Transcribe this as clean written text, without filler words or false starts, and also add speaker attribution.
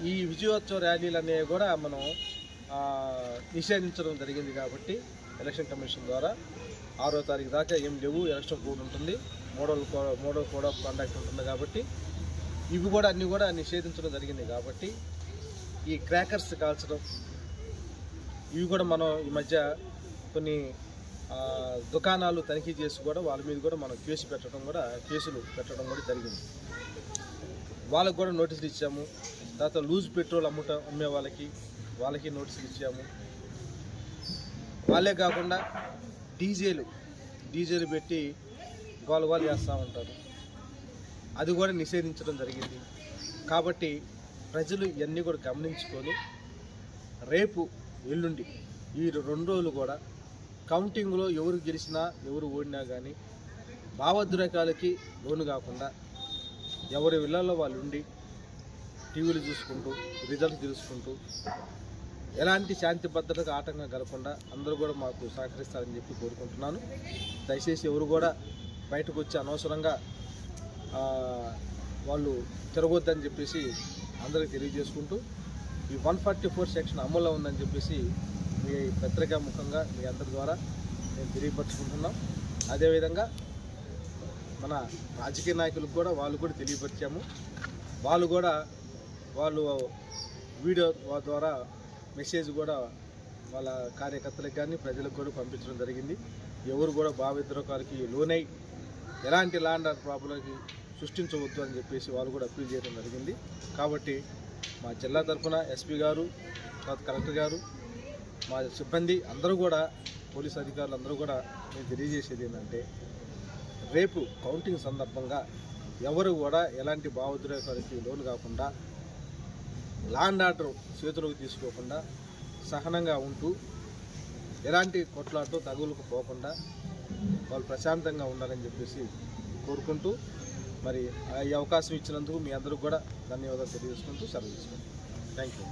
Speaker 1: ఈ విజయోత్సవ ర్యాలీలు అనేవి కూడా మనం నిషేధించడం జరిగింది కాబట్టి ఎలక్షన్ కమిషన్ ద్వారా 6వ తారీఖు దాకా ఏం లేవు. ఎలక్షన్ కోడ్ ఉంటుంది, మోడల్ కోడ్ ఆఫ్ కండక్ట్ ఉంటుంది కాబట్టి ఇవి కూడా అన్నీ కూడా నిషేధించడం జరిగింది. కాబట్టి ఈ క్రాకర్స్ కాల్చడం ఇవి కూడా మనం ఈ మధ్య కొన్ని దుకాణాలు తనిఖీ చేసి కూడా వాళ్ళ మీద కూడా మనం కేసులు పెట్టడం కూడా జరిగింది. వాళ్ళకు కూడా నోటీసులు ఇచ్చాము. తర్వాత లూజ్ పెట్రోల్ అమ్మే వాళ్ళకి నోటీసులు ఇచ్చాము. వాళ్ళే కాకుండా డీజేలు పెట్టి గోల చేస్తూ ఉంటారు, అది కూడా నిషేధించడం జరిగింది. కాబట్టి ప్రజలు ఇవన్నీ కూడా గమనించుకొని రేపు ఎల్లుండి ఈ 2 రోజులు కూడా కౌంటింగ్లో ఎవరు గెలిచినా ఎవరు ఓడినా కానీ భావోద్రేకాలకి లోను కాకుండా ఎవరి ఇళ్లలో వాళ్ళు ఉండి టీవీలు చూసుకుంటూ రిజల్ట్స్ తెలుసుకుంటూ ఎలాంటి శాంతి భద్రతకు ఆటంకం కలగకుండా అందరూ కూడా మాకు సహకరిస్తారని చెప్పి కోరుకుంటున్నాను. దయచేసి ఎవరు కూడా బయటకు వచ్చి అనవసరంగా వాళ్ళు తిరగొద్దని చెప్పేసి అందరికీ తెలియజేసుకుంటూ ఈ 144 సెక్షన్ అమల్లో ఉందని చెప్పేసి మీ పత్రికా ముఖంగా మీ అందరి ద్వారా నేను తెలియపరుచుకుంటున్నాం. అదేవిధంగా మన రాజకీయ నాయకులకు కూడా వాళ్ళు కూడా తెలియపరిచాము. వాళ్ళు వీడియో ద్వారా మెసేజ్ కూడా వాళ్ళ కార్యకర్తలకు కానీ ప్రజలకు కూడా పంపించడం జరిగింది. ఎవరు కూడా భావోద్రేకాలకి లోనై ఎలాంటి ల్యాండ్ ఆర్డర్ ప్రాబ్లంకి సృష్టించవద్దు అని చెప్పేసి వాళ్ళు కూడా అప్పీల్ చేయడం జరిగింది. కాబట్టి మా జిల్లా తరఫున ఎస్పీ గారు, కలెక్టర్ గారు, మా సిబ్బంది అందరూ కూడా, పోలీస్ అధికారులు అందరూ కూడా నేను తెలియజేసేది ఏంటంటే రేపు కౌంటింగ్ సందర్భంగా ఎవరు కూడా ఎలాంటి భావోద్రేకాలకి లోను కాకుండా ల్యాండ్ ఆర్డర్ చేతులకు తీసుకోకుండా సహనంగా ఉంటూ ఎలాంటి కొట్లాటో తగులకు పోకుండా వాళ్ళు ప్రశాంతంగా ఉండాలని చెప్పేసి కోరుకుంటూ మరి ఈ అవకాశం ఇచ్చినందుకు మీ అందరూ కూడా ధన్యవాదాలు తెలియజేసుకుంటూ సెలవు తీసుకుంటాం. Thank you.